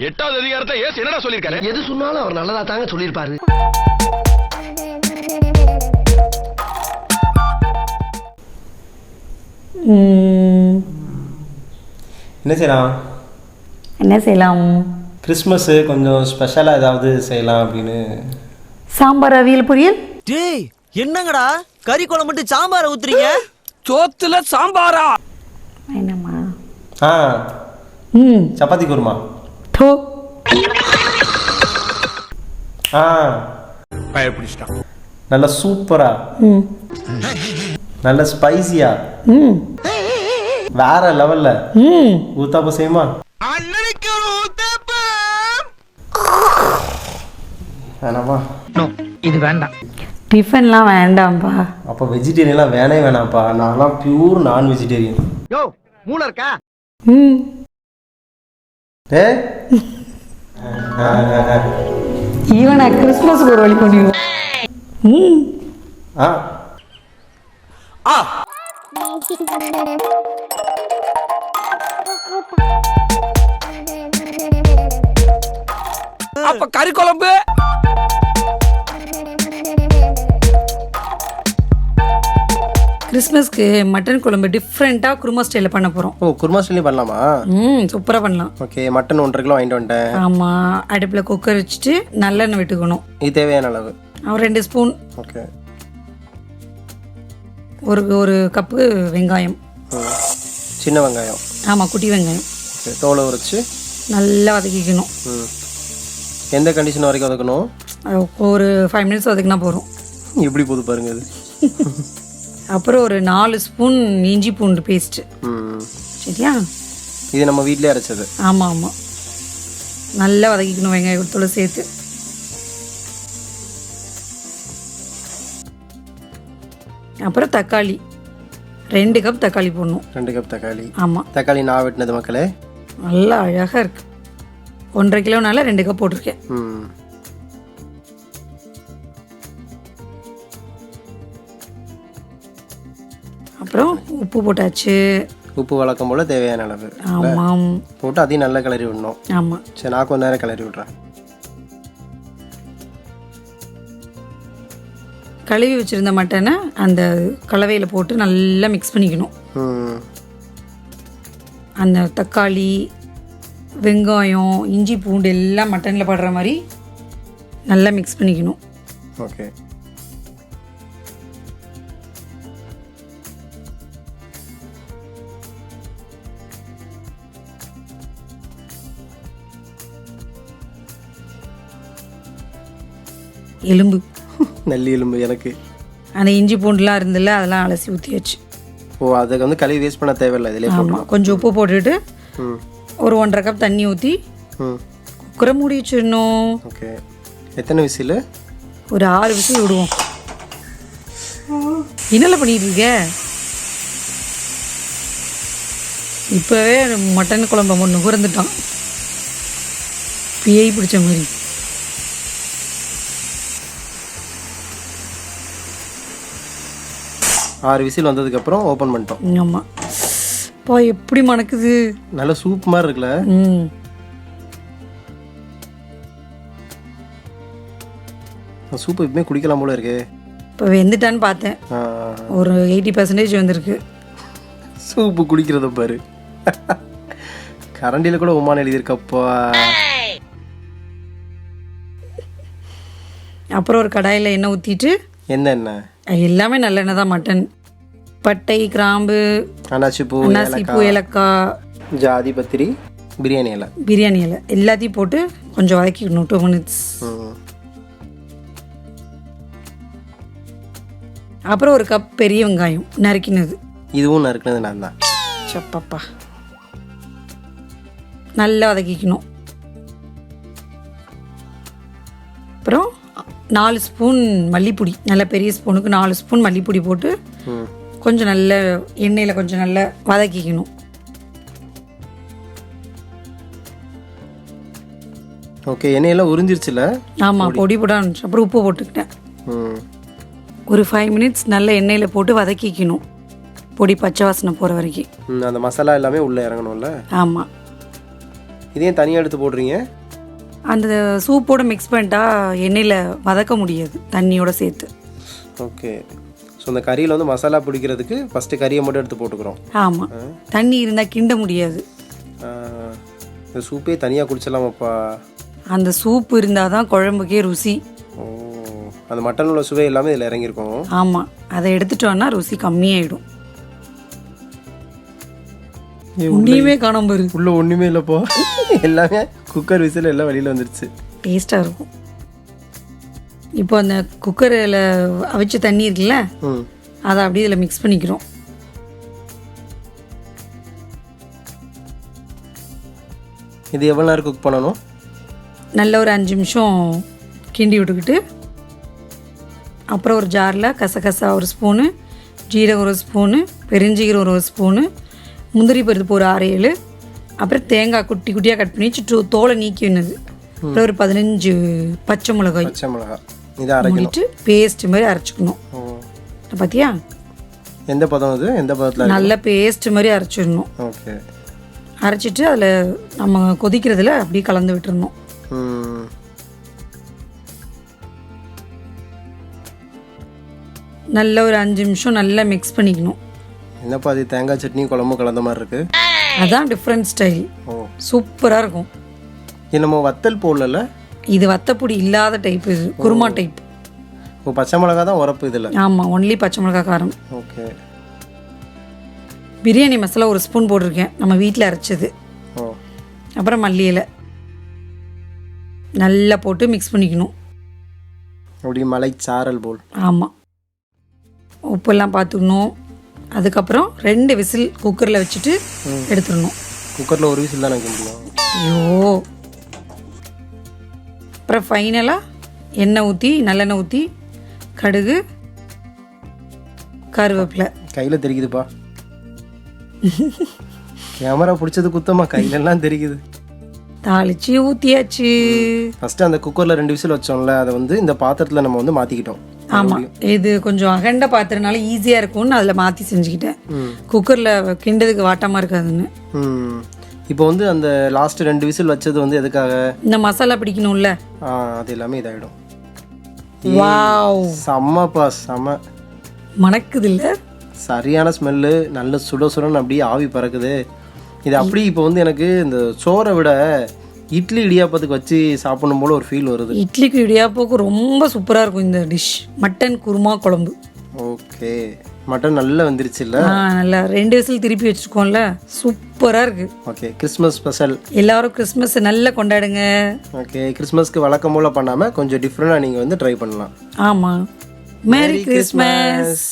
எட்டாவது அதிகாரத்தை ஏசு என்னடா சொல்லிருக்காரு? எது சொன்னாலும் அவர் நல்லதா தாங்க சொல்லிருப்பாரு. என்ன செய்யலாம்? கிறிஸ்மஸ் கொஞ்சம் ஸ்பெஷலாக ஏதாவது செய்யலாம் அப்படின்னு. சாம்பார், அவியல், பொரியல். டேய் என்னங்கடா கறி குழம்பு மட்டும் சாம்பாரை ஊத்துறீங்க? சோத்துல சாம்பாரா? என்னம்மா? சப்பாத்தி குருமா. தோ பயப்பிடிச்சிட்டான். நல்ல சூப்பரா, நல்ல ஸ்பைசியா, வேற லெவல்ல ஊத்தாப்ப செய்யுமா? வேணாமா? இது வேண்டாம். டிஃபன்லாம் வேண்டாம்ப்பா. அப்போ வெஜிடேரியன்லாம் வேணே வேணாம்ப்பா. நான்லாம் பியூர் நான் வெஜிடேரியன். யோ மூளை இருக்கா? ஏ ஈவனா கிறிஸ்மஸ்க்கு ஒரு வழி பண்ணிடுவோம். அப்ப கறி குழம்பு. கிறிஸ்மஸ்க்கு மட்டன் குழம்பு டிஃப்ரெண்ட்டாக குருமா ஸ்டைலில் பண்ண போகிறோம். ஓ, குருமா ஸ்டைலே பண்ணலாமா? சூப்பராக பண்ணலாம். ஓகே, மட்டன் 1.5 கிலோ வாங்கிட்டு வந்துட்டேன். ஆமாம், அடுப்பில் குக்கர் வச்சுட்டு நல்லெண்ணெய் விட்டுக்கணும். இது தேவையான அளவு. ஒரு 2 ஸ்பூன். ஓகே. ஒரு கப்பு வெங்காயம், சின்ன வெங்காயம். ஆமாம், குட்டி வெங்காயம். ஓகே, தோலை உரிச்சு நல்லா வதக்கிக்கணும். எந்த கண்டிஷன் வரைக்கும் வதக்கணும்? ஒரு 5 மினிட்ஸ் வதக்கினா போகிறோம். எப்படி போது பாருங்க அது. அப்புறம் ஒரு 4 ஸ்பூன் இஞ்சி பூண்டு பேஸ்ட்டு. சரியா? இது நம்ம வீட்டிலே அரைச்சது. ஆமாம் ஆமாம், நல்லா வதக்கிக்கணும் வெங்காயத்தோட சேர்த்து. அப்புறம் தக்காளி 2 கப் தக்காளி போடணும். 2 கப் தக்காளி. ஆமாம், தக்காளி நான் வெட்டினது மக்களே. நல்லா அழகாக இருக்குது. 1.5 கிலோனால 2 கப் போட்டிருக்கேன். அப்புறம் உப்பு போட்டாச்சு. உப்பு வழக்கம் போல் தேவையான அளவு. ஆமாம், போட்டு அதையும் நல்லா கிளறி விடணும். ஆமாம். சரி, நான் கொஞ்ச நேரம் கிளறி விட்றேன். கழுவி வச்சுருந்த மட்டனை அந்த கலவையில் போட்டு நல்லா மிக்ஸ் பண்ணிக்கணும். அந்த தக்காளி, வெங்காயம், இஞ்சி பூண்டு எல்லாம் மட்டனில் படுற மாதிரி நல்லா மிக்ஸ் பண்ணிக்கணும். ஓகே. எலும்பு, நல்லி எலும்பு எனக்கு. அந்த இஞ்சி பூண்டுலாம் இருந்தில்ல, அதெல்லாம் அலசி ஊற்றியாச்சு. ஓ, அதுக்கு வந்து கழுவி வேஸ்ட் பண்ண தேவையில்லை. இதிலே ஆமாம், கொஞ்சம் உப்பு போட்டுட்டு ஒரு 1.5 கப் தண்ணி ஊற்றி குக்கரை மூடி வச்சிடணும். ஓகே. எத்தனை விசில்? ஒரு 6 விசில் விடுவோம். என்னெல்லாம் பண்ணிட்டு இருக்க? இப்போவே மட்டன் குழம்பு ஒன்று குறந்துட்டான், பேய் பிடிச்ச மாதிரி. ஆறு விசில் வந்ததுக்கப்புறம் ஓப்பன் பண்ணிட்டோம். ஆமாம். பா, எப்படி மணக்குது. நல்ல சூப் மாதிரி இருக்குல்ல? சூப்பு எப்பவுமே குடிக்கலாம் போல இருக்கு. இப்போ வெந்துட்டான்னு பார்த்தேன், ஒரு 80% வந்திருக்கு. சூப்பு குடிக்கிறத பாரு. கரண்டியில் கூட உமான் எழுதியிருக்கப்பா. அப்புறம் ஒரு கடாயில் எண்ணெய் ஊற்றிட்டு. என்ன? எல்லாமே நல்லெண்ணெய் தான். மட்டன், பட்டை, கிராம்பு, அன்னாசி பூ, ஏலக்காய், ஜாதி பத்திரி, பிரியாணி இலை எல்லாத்தையும் போட்டு கொஞ்சம் வதக்கிக்கணும். 2 மினிட்ஸ். அப்புறம் ஒரு கப் பெரிய வெங்காயம் நறுக்கினது. இதுவும் நறுக்கினது நான் தான். சப்பாப்பா, நல்லா வதக்கிக்கணும். அப்புறம் 4 ஸ்பூன் மல்லிப்பொடி, நல்ல பெரிய ஸ்பூனுக்கு 4 ஸ்பூன் மல்லிப்பொடி போட்டு கொஞ்சம் நல்ல எண்ணெயில் கொஞ்சம் நல்லா வதக்கிக்கணும். ஓகே, எண்ணெயெல்லாம் உறிஞ்சிருச்சுல? ஆமாம், பொடி போட ஆரம்பிச்சு. அப்புறம் உப்பு போட்டுக்கிட்டேன். ஒரு 5 மினிட்ஸ் நல்ல எண்ணெயில் போட்டு வதக்கிக்கணும், பொடி பச்சை வாசனை போகிற வரைக்கும். அந்த மசாலா எல்லாமே உள்ளே இறங்கணும்ல. ஆமாம். இதையும் தனியாக எடுத்து போடுறீங்க? அந்த சூப்போட மிக்ஸ் பண்ணிட்டா எண்ணெயில் வதக்க முடியாது, தண்ணியோட சேர்த்து. ஓகே. ஸோ அந்த கறியில் வந்து மசாலா பிடிக்கிறதுக்கு ஃபஸ்ட்டு கறியை மட்டும் எடுத்து போட்டுக்கிறோம். ஆமாம், தண்ணி இருந்தால் கிண்ட முடியாது. இந்த சூப்பே தனியாக குடிச்சிடலாமாப்பா? அந்த சூப் இருந்தால் தான் குழம்புக்கே ருசி. ஓ, அந்த மட்டன் உள்ள சுவை எல்லாமே இதில் இறங்கியிருக்கோம். ஆமாம், அதை எடுத்துட்டோன்னா ருசி கம்மியாயிடும். ஒன்றையுமே காணாம பாரு. உள்ள ஒன்றுமே இல்லைப்போ, எல்லாமே குக்கர் விசில் எல்லாம் வெளியில் வந்துடுச்சு. டேஸ்ட்டாக இருக்கும். இப்போ அந்த குக்கரில் அவிச்ச தண்ணி இருக்குல்ல, அதை அப்படியே இதில் மிக்ஸ் பண்ணிக்கிறோம். இது எவ்வளோ நேரம் குக் பண்ணணும்? நல்ல ஒரு 5 நிமிஷம் கிண்டி விட்டுக்கிட்டு, அப்புறம் ஒரு ஜாரில் கசகசா ஒரு ஸ்பூனு, ஜீரகம் ஒரு ஸ்பூனு, பெருஞ்சீரகம் ஒரு ஸ்பூனு, முந்திரி பருப்பு ஒரு 6-7, அப்புறம் தேங்காய் குட்டி குட்டியாக கட் பண்ணி தோலை நீக்கி வேணுது, அப்புறம் ஒரு 15 பச்சை மிளகாய் இதை அரைச்சிட்டு பேஸ்ட் மாதிரி அரைச்சிக்கணும். பார்த்தியா எந்த பதம்? அது எந்த பதத்தில்? நல்ல பேஸ்ட் மாதிரி அரைச்சிடணும். ஓகே. அரைச்சிட்டு அதில் நம்ம கொதிக்கிறதுல அப்படியே கலந்து விட்டுறணும். நல்ல ஒரு 5 நிமிஷம் நல்லா மிக்ஸ் பண்ணிக்கணும். என்னப்பா அது தேங்காய் சட்னி குழம்பு கலந்த மாதிரி இருக்கு? அதான் டிஃப்ரெண்ட் ஸ்டைல். சூப்பராக இருக்கும். இது நம்ம வத்தல் போடல, இது வத்தப்பொடி இல்லாத டைப், இது குருமா டைப். ஓ, பச்சை மிளகா தான் உரப்பு இதில்? ஆமாம், ஒன்லி பச்சை மிளகா காரம். ஓகே. பிரியாணி மசாலா ஒரு ஸ்பூன் போட்டிருக்கேன், நம்ம வீட்டில் அரைச்சது. ஓ. அப்புறம் மல்லி இலை நல்லா போட்டு மிக்ஸ் பண்ணிக்கணும். அப்படி மலை சாரல் போல். ஆமாம், உப்பெல்லாம் பார்த்துக்கணும். அதுக்கப்புறம் 2 விசில் குக்கரில் வச்சுட்டு எடுத்துடணும். குக்கரில் ஒரு விசில் தான் கிண்டுவோம். ஐயோ. அப்புறம் ஃபைனலாக எண்ணெய் ஊற்றி, நல்லெண்ணெய் ஊற்றி, கடுகு, கருவேப்பிலை. கையில் தெரிக்குதுப்பா, கேமரா பிடிச்சது குத்தமா, கையிலெல்லாம் தெரிக்குது. தாளிச்சு ஊற்றியாச்சு. ஃபஸ்ட்டு அந்த குக்கரில் 2 விசில் வச்சோம்ல, அதை வந்து இந்த பாத்திரத்தில் நம்ம வந்து மாற்றிக்கிட்டோம். ஆமாம், இது கொஞ்சம் அகண்ட பாத்திரனால ஈஸியாக இருக்கும்னு அதில் மாற்றி செஞ்சுக்கிட்டேன். குக்கரில் கிண்டதுக்கு வாட்டமாக இருக்காதுன்னு. இப்போ வந்து அந்த லாஸ்ட் 2 விசில் வச்சது வந்து எதுக்காக? இந்த மசாலா பிடிக்கணும்ல, அது எல்லாமே இதாகிடும். வாவ், செம்மப்பா, செம்ம மணக்குது இல்லை? சரியான ஸ்மெல்லு, நல்ல சுட சுடன்னு அப்படியே ஆவி பறக்குது. இது அப்படி இப்போ வந்து எனக்கு இந்த சோறை விட இட்லி இடியாப்பத்துக்கு வச்சு சாப்பிடணும் போல ஒரு ஃபீல் வருது. இட்லிக்கு இடியாப்போக்கு ரொம்ப சூப்பராக இருக்கும் இந்த டிஷ், மட்டன் குருமா குழம்பு. ஓகே. மட்டன் நல்லா வந்துருச்சு இல்லை? நல்லா 2 விசில் திருப்பி வச்சுருக்கோம்ல, சூப்பராக இருக்குது. ஓகே. Christmas special. எல்லாரும் கிறிஸ்மஸ் நல்லா கொண்டாடுங்க. ஓகே. கிறிஸ்மஸ்க்கு வழக்கம் போல் பண்ணாமல் கொஞ்சம் டிஃப்ரெண்டாக நீங்கள் வந்து ட்ரை பண்ணலாம். ஆமாம். Merry Christmas.